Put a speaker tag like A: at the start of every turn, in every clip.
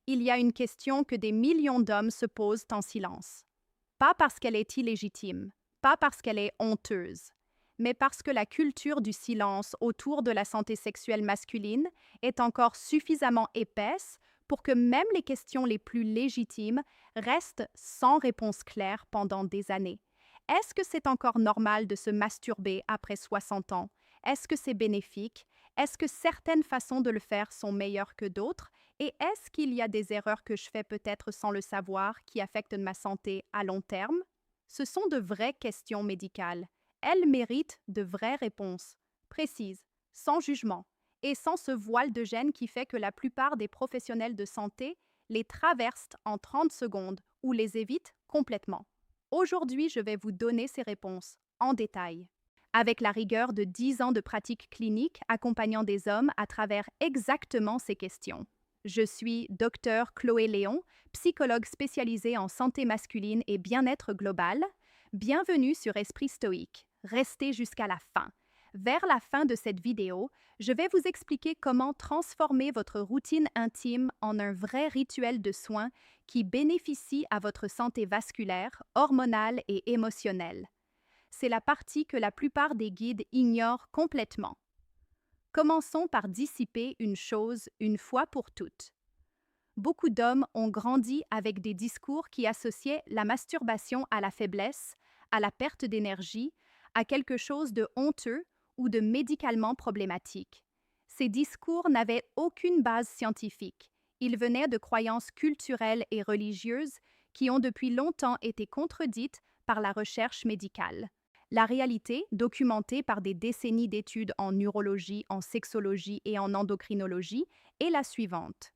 A: il y a une question que des millions d'hommes se posent en silence. Pas parce qu'elle est illégitime, pas parce qu'elle est honteuse, mais parce que la culture du silence autour de la santé sexuelle masculine est encore suffisamment épaisse pour que même les questions les plus légitimes restent sans réponse claire pendant des années. Est-ce que c'est encore normal de se masturber après 60 ans? Est-ce que c'est bénéfique? Est-ce que certaines façons de le faire sont meilleures que d'autres? Et est-ce qu'il y a des erreurs que je fais peut-être sans le savoir qui affectent ma santé à long terme? Ce sont de vraies questions médicales. Elles méritent de vraies réponses, précises, sans jugement, et sans ce voile de gêne qui fait que la plupart des professionnels de santé les traversent en 30 secondes ou les évitent complètement. Aujourd'hui, je vais vous donner ces réponses en détail, avec la rigueur de 10 ans de pratique clinique accompagnant des hommes à travers exactement ces questions. Je suis Dr Chloé Léon, psychologue spécialisée en santé masculine et bien-être global. Bienvenue sur Esprit Stoïque. Restez jusqu'à la fin. Vers la fin de cette vidéo, je vais vous expliquer comment transformer votre routine intime en un vrai rituel de soins qui bénéficie à votre santé vasculaire, hormonale et émotionnelle. C'est la partie que la plupart des guides ignorent complètement. Commençons par dissiper une chose une fois pour toutes. Beaucoup d'hommes ont grandi avec des discours qui associaient la masturbation à la faiblesse, à la perte d'énergie, à quelque chose de honteux ou de médicalement problématique. Ces discours n'avaient aucune base scientifique. Ils venaient de croyances culturelles et religieuses qui ont depuis longtemps été contredites par la recherche médicale. La réalité, documentée par des décennies d'études en neurologie, en sexologie et en endocrinologie, est la suivante.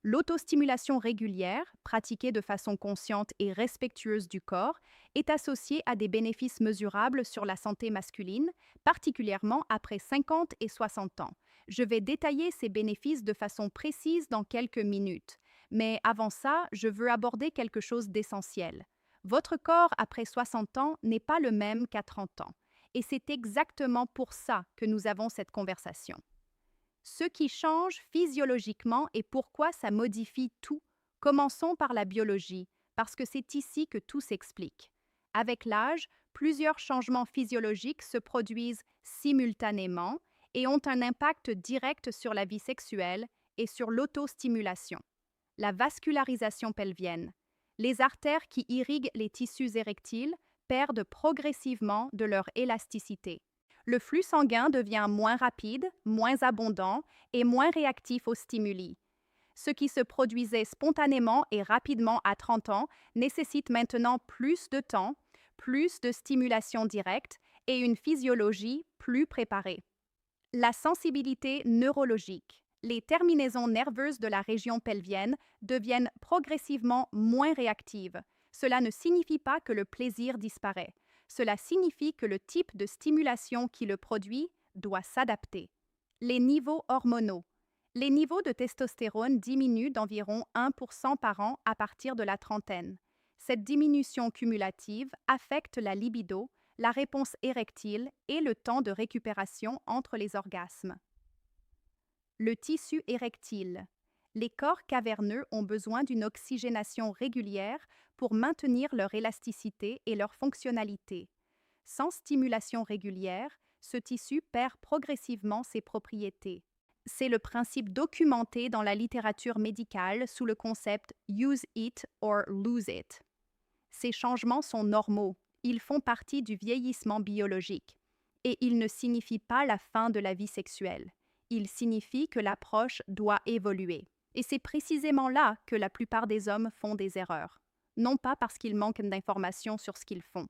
A: L'autostimulation régulière, pratiquée de façon consciente et respectueuse du corps, est associée à des bénéfices mesurables sur la santé masculine, particulièrement après 50 et 60 ans. Je vais détailler ces bénéfices de façon précise dans quelques minutes. Mais avant ça, je veux aborder quelque chose d'essentiel. Votre corps après 60 ans n'est pas le même qu'à 30 ans. Et c'est exactement pour ça que nous avons cette conversation. Ce qui change physiologiquement et pourquoi ça modifie tout. Commençons par la biologie, parce que c'est ici que tout s'explique. Avec l'âge, plusieurs changements physiologiques se produisent simultanément et ont un impact direct sur la vie sexuelle et sur l'autostimulation. La vascularisation pelvienne. Les artères qui irriguent les tissus érectiles perdent progressivement de leur élasticité. Le flux sanguin devient moins rapide, moins abondant et moins réactif aux stimuli. Ce qui se produisait spontanément et rapidement à 30 ans nécessite maintenant plus de temps, plus de stimulation directe et une physiologie plus préparée. La sensibilité neurologique. Les terminaisons nerveuses de la région pelvienne deviennent progressivement moins réactives. Cela ne signifie pas que le plaisir disparaît. Cela signifie que le type de stimulation qui le produit doit s'adapter. Les niveaux hormonaux. Les niveaux de testostérone diminuent d'environ 1% par an à partir de la trentaine. Cette diminution cumulative affecte la libido, la réponse érectile et le temps de récupération entre les orgasmes. Le tissu érectile. Les corps caverneux ont besoin d'une oxygénation régulière pour maintenir leur élasticité et leur fonctionnalité. Sans stimulation régulière, ce tissu perd progressivement ses propriétés. C'est le principe documenté dans la littérature médicale sous le concept use it or lose it. Ces changements sont normaux, ils font partie du vieillissement biologique. Et ils ne signifient pas la fin de la vie sexuelle. Ils signifient que l'approche doit évoluer. Et c'est précisément là que la plupart des hommes font des erreurs. Non pas parce qu'ils manquent d'informations sur ce qu'ils font,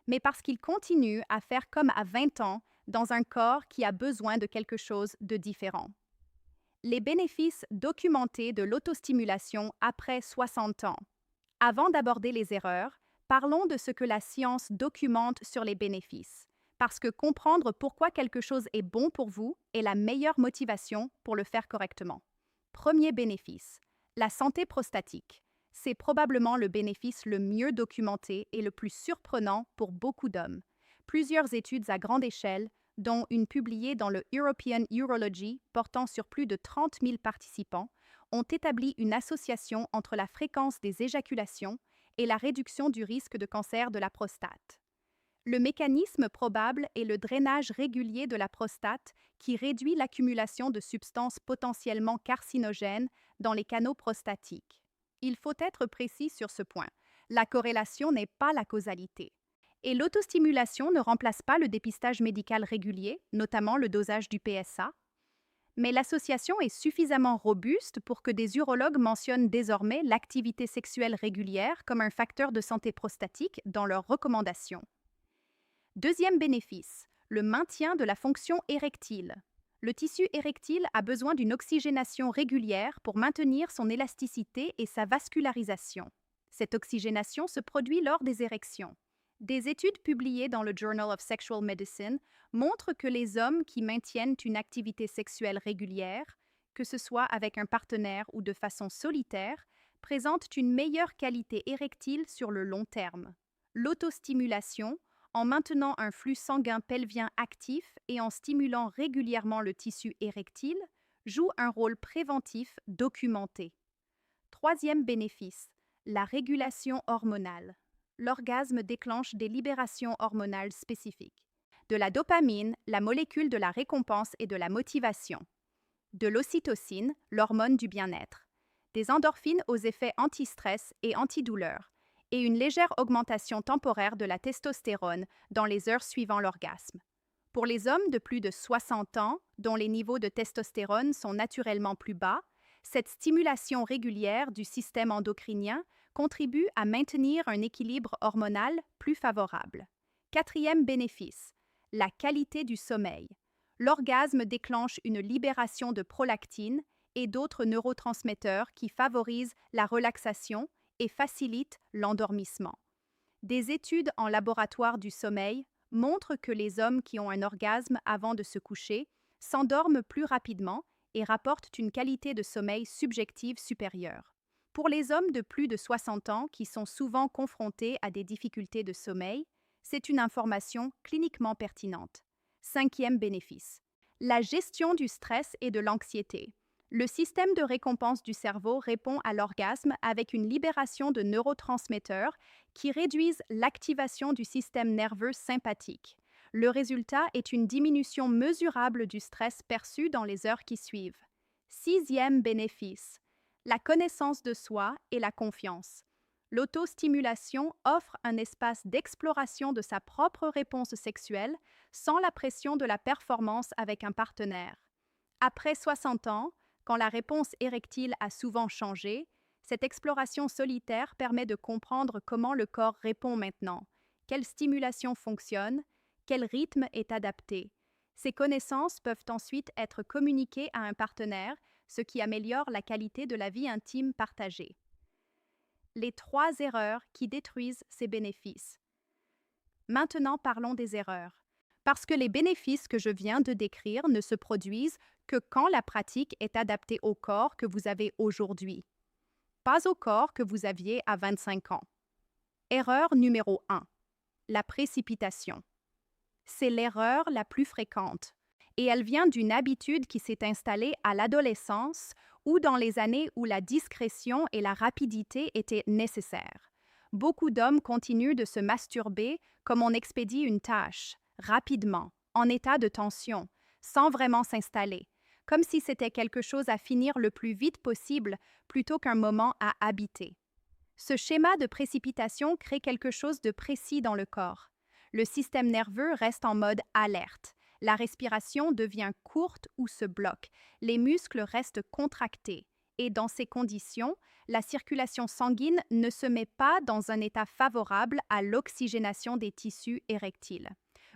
A: mais parce qu'ils continuent à faire comme à 20 ans dans un corps qui a besoin de quelque chose de différent. Les bénéfices documentés de l'autostimulation après 60 ans. Avant d'aborder les erreurs, parlons de ce que la science documente sur les bénéfices, parce que comprendre pourquoi quelque chose est bon pour vous est la meilleure motivation pour le faire correctement. Premier bénéfice, la santé prostatique. C'est probablement le bénéfice le mieux documenté et le plus surprenant pour beaucoup d'hommes. Plusieurs études à grande échelle, dont une publiée dans le European Urology portant sur plus de 30 000 participants, ont établi une association entre la fréquence des éjaculations et la réduction du risque de cancer de la prostate. Le mécanisme probable est le drainage régulier de la prostate qui réduit l'accumulation de substances potentiellement carcinogènes dans les canaux prostatiques. Il faut être précis sur ce point. La corrélation n'est pas la causalité. Et l'autostimulation ne remplace pas le dépistage médical régulier, notamment le dosage du PSA. Mais l'association est suffisamment robuste pour que des urologues mentionnent désormais l'activité sexuelle régulière comme un facteur de santé prostatique dans leurs recommandations. Deuxième bénéfice, le maintien de la fonction érectile. Le tissu érectile a besoin d'une oxygénation régulière pour maintenir son élasticité et sa vascularisation. Cette oxygénation se produit lors des érections. Des études publiées dans le Journal of Sexual Medicine montrent que les hommes qui maintiennent une activité sexuelle régulière, que ce soit avec un partenaire ou de façon solitaire, présentent une meilleure qualité érectile sur le long terme. L'autostimulation, en maintenant un flux sanguin pelvien actif et en stimulant régulièrement le tissu érectile, joue un rôle préventif documenté. Troisième bénéfice, la régulation hormonale. L'orgasme déclenche des libérations hormonales spécifiques. De la dopamine, la molécule de la récompense et de la motivation. De l'ocytocine, l'hormone du bien-être. Des endorphines aux effets anti-stress et antidouleur. Et une légère augmentation temporaire de la testostérone dans les heures suivant l'orgasme. Pour les hommes de plus de 60 ans, dont les niveaux de testostérone sont naturellement plus bas, cette stimulation régulière du système endocrinien contribue à maintenir un équilibre hormonal plus favorable. Quatrième bénéfice, la qualité du sommeil. L'orgasme déclenche une libération de prolactine et d'autres neurotransmetteurs qui favorisent la relaxation et facilitent l'endormissement. Des études en laboratoire du sommeil montrent que les hommes qui ont un orgasme avant de se coucher s'endorment plus rapidement et rapportent une qualité de sommeil subjective supérieure. Pour les hommes de plus de 60 ans qui sont souvent confrontés à des difficultés de sommeil, c'est une information cliniquement pertinente. Cinquième bénéfice, la gestion du stress et de l'anxiété. Le système de récompense du cerveau répond à l'orgasme avec une libération de neurotransmetteurs qui réduisent l'activation du système nerveux sympathique. Le résultat est une diminution mesurable du stress perçu dans les heures qui suivent. Sixième bénéfice, la connaissance de soi et la confiance. L'autostimulation offre un espace d'exploration de sa propre réponse sexuelle sans la pression de la performance avec un partenaire. Après 60 ans, quand la réponse érectile a souvent changé, cette exploration solitaire permet de comprendre comment le corps répond maintenant, quelle stimulation fonctionne, quel rythme est adapté. Ces connaissances peuvent ensuite être communiquées à un partenaire, ce qui améliore la qualité de la vie intime partagée. Les 3 erreurs qui détruisent ces bénéfices. Maintenant, parlons des erreurs. Parce que les bénéfices que je viens de décrire ne se produisent que quand la pratique est adaptée au corps que vous avez aujourd'hui, pas au corps que vous aviez à 25 ans. Erreur numéro 1. La précipitation. C'est l'erreur la plus fréquente, et elle vient d'une habitude qui s'est installée à l'adolescence ou dans les années où la discrétion et la rapidité étaient nécessaires. Beaucoup d'hommes continuent de se masturber comme on expédie une tâche, rapidement, en état de tension, sans vraiment s'installer, comme si c'était quelque chose à finir le plus vite possible plutôt qu'un moment à habiter. Ce schéma de précipitation crée quelque chose de précis dans le corps. Le système nerveux reste en mode alerte. La respiration devient courte ou se bloque. Les muscles restent contractés. Et dans ces conditions, la circulation sanguine ne se met pas dans un état favorable à l'oxygénation des tissus érectiles.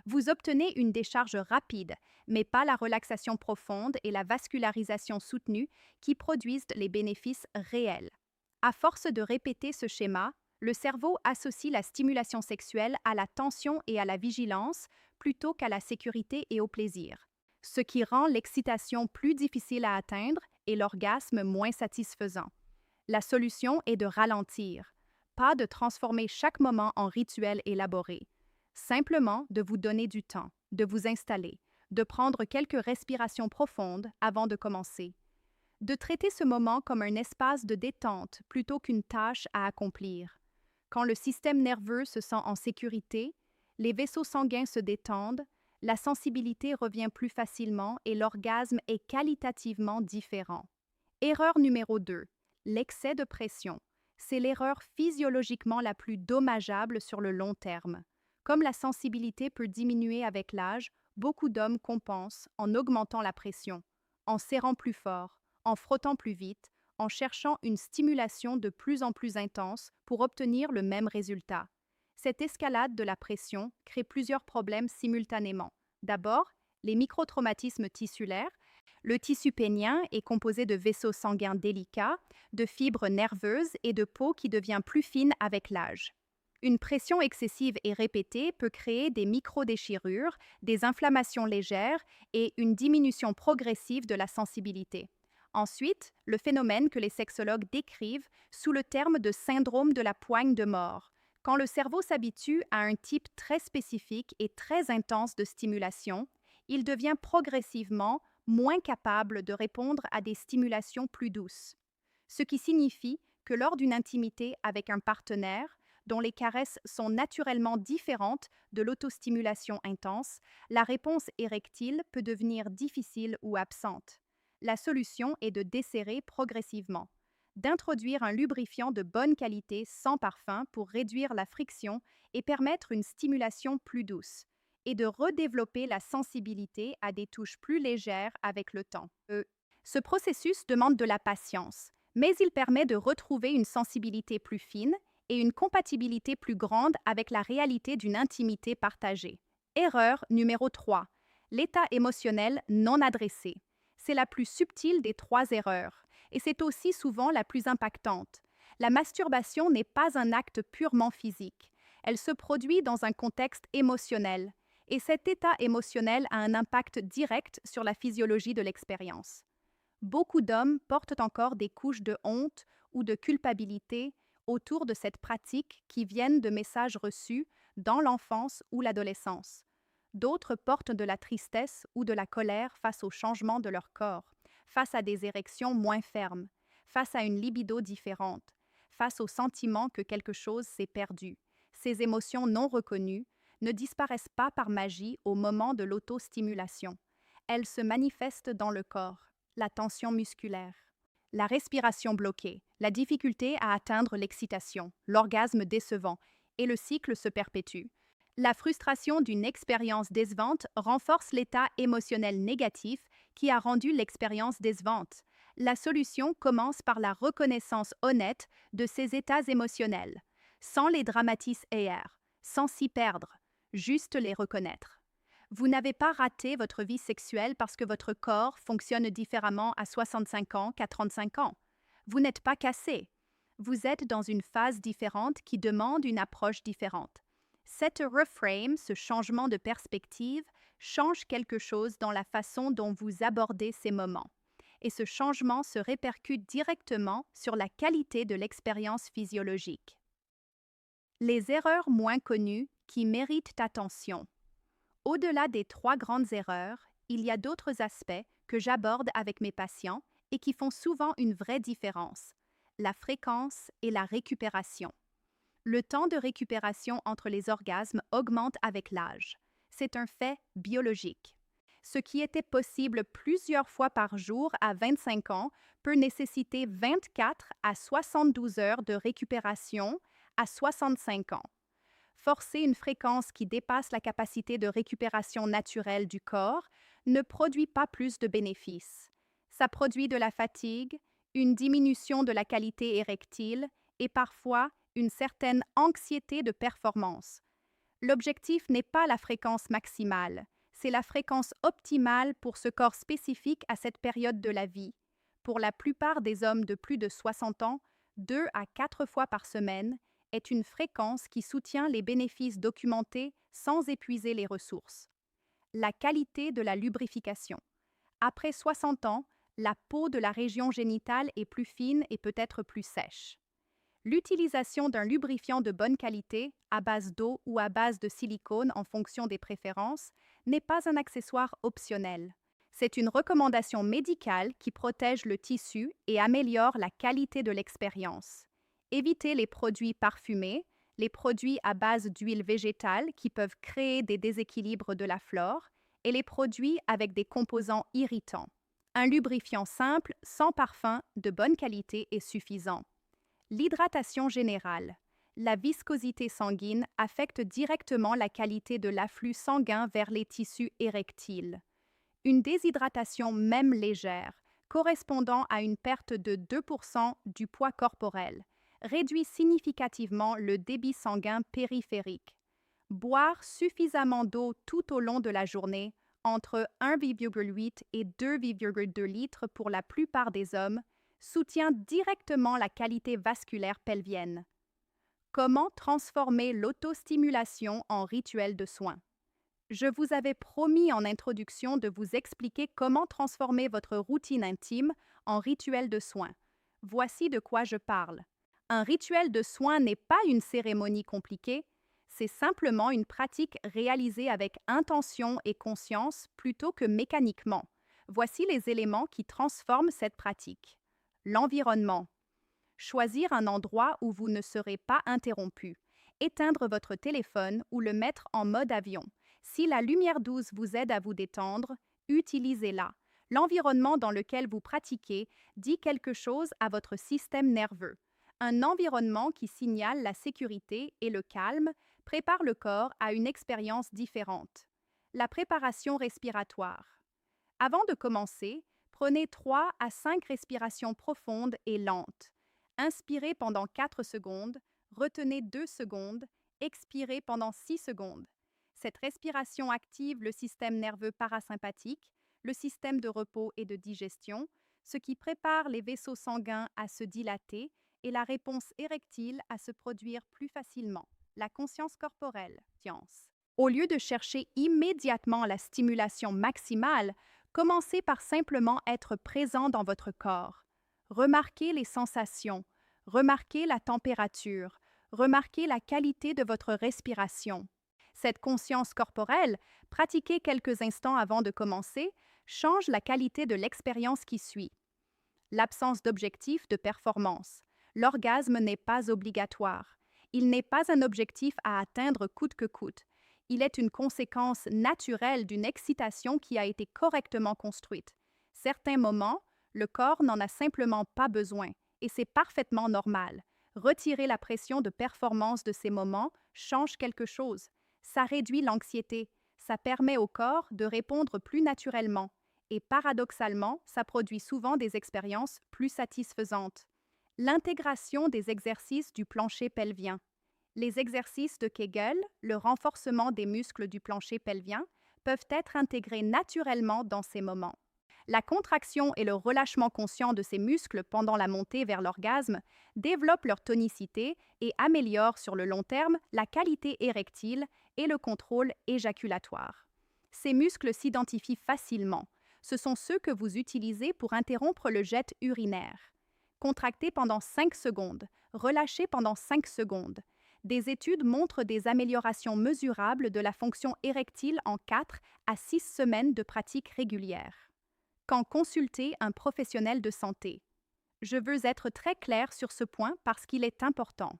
A: Vous obtenez une décharge rapide, mais pas la relaxation profonde et la vascularisation soutenue qui produisent les bénéfices réels. À force de répéter ce schéma, le cerveau associe la stimulation sexuelle à la tension et à la vigilance plutôt qu'à la sécurité et au plaisir, ce qui rend l'excitation plus difficile à atteindre et l'orgasme moins satisfaisant. La solution est de ralentir, pas de transformer chaque moment en rituel élaboré. Simplement de vous donner du temps, de vous installer, de prendre quelques respirations profondes avant de commencer. De traiter ce moment comme un espace de détente plutôt qu'une tâche à accomplir. Quand le système nerveux se sent en sécurité, les vaisseaux sanguins se détendent, la sensibilité revient plus facilement et l'orgasme est qualitativement différent. Erreur numéro 2. L'excès de pression. C'est l'erreur physiologiquement la plus dommageable sur le long terme. Comme la sensibilité peut diminuer avec l'âge, beaucoup d'hommes compensent en augmentant la pression, en serrant plus fort, en frottant plus vite, en cherchant une stimulation de plus en plus intense pour obtenir le même résultat. Cette escalade de la pression crée plusieurs problèmes simultanément. D'abord, les microtraumatismes tissulaires. Le tissu pénien est composé de vaisseaux sanguins délicats, de fibres nerveuses et de peau qui devient plus fine avec l'âge. Une pression excessive et répétée peut créer des microdéchirures, des inflammations légères et une diminution progressive de la sensibilité. Ensuite, le phénomène que les sexologues décrivent sous le terme de syndrome de la poigne de mort. Quand le cerveau s'habitue à un type très spécifique et très intense de stimulation, il devient progressivement moins capable de répondre à des stimulations plus douces. Ce qui signifie que lors d'une intimité avec un partenaire, dont les caresses sont naturellement différentes de l'autostimulation intense, la réponse érectile peut devenir difficile ou absente. La solution est de desserrer progressivement, d'introduire un lubrifiant de bonne qualité sans parfum pour réduire la friction et permettre une stimulation plus douce, et de redévelopper la sensibilité à des touches plus légères avec le temps. Ce processus demande de la patience, mais il permet de retrouver une sensibilité plus fine et une compatibilité plus grande avec la réalité d'une intimité partagée. Erreur numéro 3. L'état émotionnel non adressé. C'est la plus subtile des 3 erreurs, et c'est aussi souvent la plus impactante. La masturbation n'est pas un acte purement physique. Elle se produit dans un contexte émotionnel, et cet état émotionnel a un impact direct sur la physiologie de l'expérience. Beaucoup d'hommes portent encore des couches de honte ou de culpabilité autour de cette pratique qui viennent de messages reçus dans l'enfance ou l'adolescence. D'autres portent de la tristesse ou de la colère face au changement de leur corps, face à des érections moins fermes, face à une libido différente, face au sentiment que quelque chose s'est perdu. Ces émotions non reconnues ne disparaissent pas par magie au moment de l'autostimulation. Elles se manifestent dans le corps, la tension musculaire, la respiration bloquée, la difficulté à atteindre l'excitation, l'orgasme décevant, et le cycle se perpétue. La frustration d'une expérience décevante renforce l'état émotionnel négatif qui a rendu l'expérience décevante. La solution commence par la reconnaissance honnête de ces états émotionnels, sans les dramatiser, sans s'y perdre, juste les reconnaître. Vous n'avez pas raté votre vie sexuelle parce que votre corps fonctionne différemment à 65 ans qu'à 35 ans. Vous n'êtes pas cassé. Vous êtes dans une phase différente qui demande une approche différente. Cette reframe, ce changement de perspective, change quelque chose dans la façon dont vous abordez ces moments. Et ce changement se répercute directement sur la qualité de l'expérience physiologique. Les erreurs moins connues qui méritent attention. Au-delà des 3 grandes erreurs, il y a d'autres aspects que j'aborde avec mes patients et qui font souvent une vraie différence: la fréquence et la récupération. Le temps de récupération entre les orgasmes augmente avec l'âge. C'est un fait biologique. Ce qui était possible plusieurs fois par jour à 25 ans peut nécessiter 24 à 72 heures de récupération à 65 ans. Forcer une fréquence qui dépasse la capacité de récupération naturelle du corps ne produit pas plus de bénéfices. Ça produit de la fatigue, une diminution de la qualité érectile et parfois une certaine anxiété de performance. L'objectif n'est pas la fréquence maximale, c'est la fréquence optimale pour ce corps spécifique à cette période de la vie. Pour la plupart des hommes de plus de 60 ans, 2 à 4 fois par semaine est une fréquence qui soutient les bénéfices documentés sans épuiser les ressources. La qualité de la lubrification. Après 60 ans, la peau de la région génitale est plus fine et peut être plus sèche. L'utilisation d'un lubrifiant de bonne qualité, à base d'eau ou à base de silicone en fonction des préférences, n'est pas un accessoire optionnel. C'est une recommandation médicale qui protège le tissu et améliore la qualité de l'expérience. Évitez les produits parfumés, les produits à base d'huile végétale qui peuvent créer des déséquilibres de la flore et les produits avec des composants irritants. Un lubrifiant simple, sans parfum, de bonne qualité est suffisant. L'hydratation générale. La viscosité sanguine affecte directement la qualité de l'afflux sanguin vers les tissus érectiles. Une déshydratation même légère, correspondant à une perte de 2% du poids corporel, réduit significativement le débit sanguin périphérique. Boire suffisamment d'eau tout au long de la journée, entre 1,8 et 2,2 litres pour la plupart des hommes, soutient directement la qualité vasculaire pelvienne. Comment transformer l'autostimulation en rituel de soins? Je vous avais promis en introduction de vous expliquer comment transformer votre routine intime en rituel de soins. Voici de quoi je parle. Un rituel de soins n'est pas une cérémonie compliquée, c'est simplement une pratique réalisée avec intention et conscience plutôt que mécaniquement. Voici les éléments qui transforment cette pratique. L'environnement. Choisir un endroit où vous ne serez pas interrompu. Éteindre votre téléphone ou le mettre en mode avion. Si la lumière douce vous aide à vous détendre, utilisez-la. L'environnement dans lequel vous pratiquez dit quelque chose à votre système nerveux. Un environnement qui signale la sécurité et le calme prépare le corps à une expérience différente. La préparation respiratoire. Avant de commencer, prenez 3 à 5 respirations profondes et lentes. Inspirez pendant 4 secondes, retenez 2 secondes, expirez pendant 6 secondes. Cette respiration active le système nerveux parasympathique, le système de repos et de digestion, ce qui prépare les vaisseaux sanguins à se dilater et la réponse érectile à se produire plus facilement. La conscience corporelle, science. Au lieu de chercher immédiatement la stimulation maximale, commencez par simplement être présent dans votre corps. Remarquez les sensations, remarquez la température, remarquez la qualité de votre respiration. Cette conscience corporelle, pratiquée quelques instants avant de commencer, change la qualité de l'expérience qui suit. L'absence d'objectif de performance. L'orgasme n'est pas obligatoire. Il n'est pas un objectif à atteindre coûte que coûte. Il est une conséquence naturelle d'une excitation qui a été correctement construite. Certains moments, le corps n'en a simplement pas besoin, et c'est parfaitement normal. Retirer la pression de performance de ces moments change quelque chose. Ça réduit l'anxiété, ça permet au corps de répondre plus naturellement, et paradoxalement, ça produit souvent des expériences plus satisfaisantes. L'intégration des exercices du plancher pelvien. Les exercices de Kegel, le renforcement des muscles du plancher pelvien, peuvent être intégrés naturellement dans ces moments. La contraction et le relâchement conscient de ces muscles pendant la montée vers l'orgasme développent leur tonicité et améliorent sur le long terme la qualité érectile et le contrôle éjaculatoire. Ces muscles s'identifient facilement. Ce sont ceux que vous utilisez pour interrompre le jet urinaire. Contractez pendant 5 secondes, relâchez pendant 5 secondes. Des études montrent des améliorations mesurables de la fonction érectile en 4 à 6 semaines de pratique régulière. Quand consulter un professionnel de santé. Je veux être très claire sur ce point parce qu'il est important.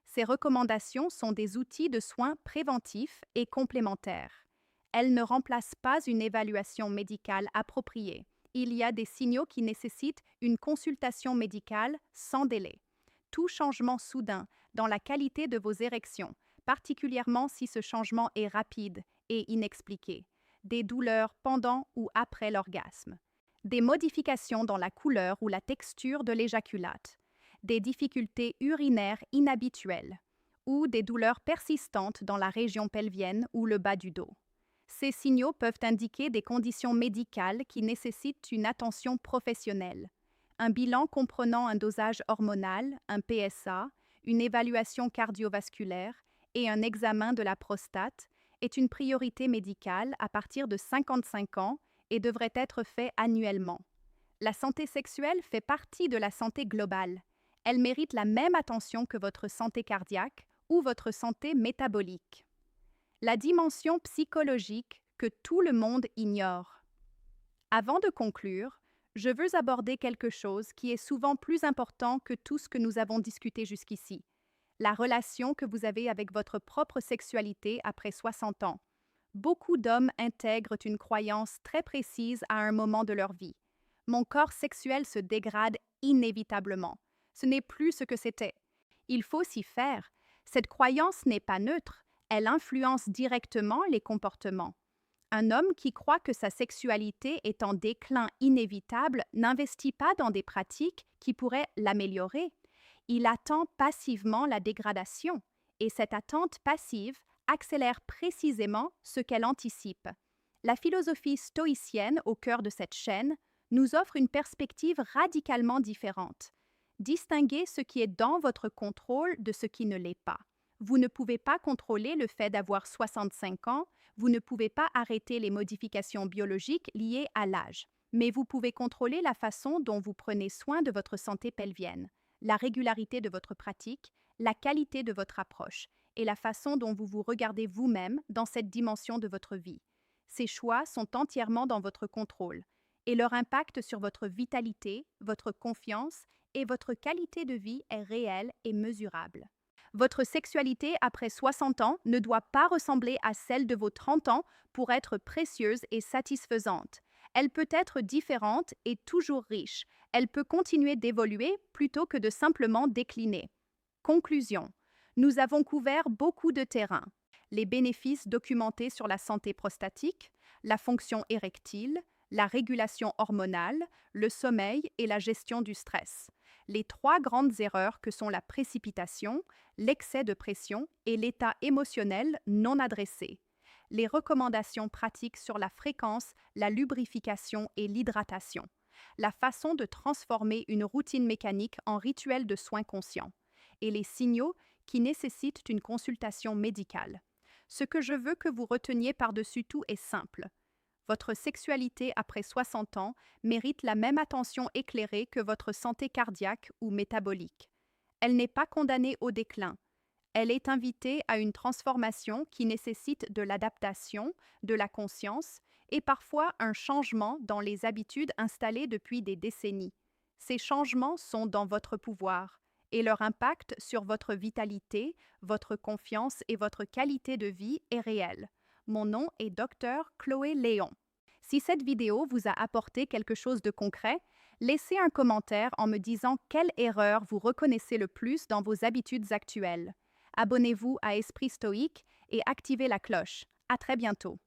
A: Ces recommandations sont des outils de soins préventifs et complémentaires. Elles ne remplacent pas une évaluation médicale appropriée. Il y a des signaux qui nécessitent une consultation médicale sans délai. Tout changement soudain dans la qualité de vos érections, particulièrement si ce changement est rapide et inexpliqué. Des douleurs pendant ou après l'orgasme, des modifications dans la couleur ou la texture de l'éjaculate, des difficultés urinaires inhabituelles ou des douleurs persistantes dans la région pelvienne ou le bas du dos. Ces signaux peuvent indiquer des conditions médicales qui nécessitent une attention professionnelle. Un bilan comprenant un dosage hormonal, un PSA, une évaluation cardiovasculaire et un examen de la prostate est une priorité médicale à partir de 55 ans et devrait être fait annuellement. La santé sexuelle fait partie de la santé globale. Elle mérite la même attention que votre santé cardiaque ou votre santé métabolique. La dimension psychologique que tout le monde ignore. Avant de conclure, je veux aborder quelque chose qui est souvent plus important que tout ce que nous avons discuté jusqu'ici, la relation que vous avez avec votre propre sexualité après 60 ans. Beaucoup d'hommes intègrent une croyance très précise à un moment de leur vie. Mon corps sexuel se dégrade inévitablement. Ce n'est plus ce que c'était. Il faut s'y faire. Cette croyance n'est pas neutre. Elle influence directement les comportements. Un homme qui croit que sa sexualité est en déclin inévitable n'investit pas dans des pratiques qui pourraient l'améliorer. Il attend passivement la dégradation, et cette attente passive accélère précisément ce qu'elle anticipe. La philosophie stoïcienne au cœur de cette chaîne nous offre une perspective radicalement différente. Distinguez ce qui est dans votre contrôle de ce qui ne l'est pas. Vous ne pouvez pas contrôler le fait d'avoir 65 ans, vous ne pouvez pas arrêter les modifications biologiques liées à l'âge, mais vous pouvez contrôler la façon dont vous prenez soin de votre santé pelvienne, la régularité de votre pratique, la qualité de votre approche et la façon dont vous vous regardez vous-même dans cette dimension de votre vie. Ces choix sont entièrement dans votre contrôle et leur impact sur votre vitalité, votre confiance et votre qualité de vie est réel et mesurable. Votre sexualité après 60 ans ne doit pas ressembler à celle de vos 30 ans pour être précieuse et satisfaisante. Elle peut être différente et toujours riche. Elle peut continuer d'évoluer plutôt que de simplement décliner. Conclusion. Nous avons couvert beaucoup de terrain. Les bénéfices documentés sur la santé prostatique, la fonction érectile, la régulation hormonale, le sommeil et la gestion du stress. Les trois grandes erreurs que sont la précipitation, l'excès de pression et l'état émotionnel non adressé. Les recommandations pratiques sur la fréquence, la lubrification et l'hydratation. La façon de transformer une routine mécanique en rituel de soins conscients. Et les signaux qui nécessitent une consultation médicale. Ce que je veux que vous reteniez par-dessus tout est simple. Votre sexualité après 60 ans mérite la même attention éclairée que votre santé cardiaque ou métabolique. Elle n'est pas condamnée au déclin. Elle est invitée à une transformation qui nécessite de l'adaptation, de la conscience et parfois un changement dans les habitudes installées depuis des décennies. Ces changements sont dans votre pouvoir et leur impact sur votre vitalité, votre confiance et votre qualité de vie est réel. Mon nom est Dr. Chloé Léon. Si cette vidéo vous a apporté quelque chose de concret, laissez un commentaire en me disant quelle erreur vous reconnaissez le plus dans vos habitudes actuelles. Abonnez-vous à Esprit Stoïque et activez la cloche. À très bientôt.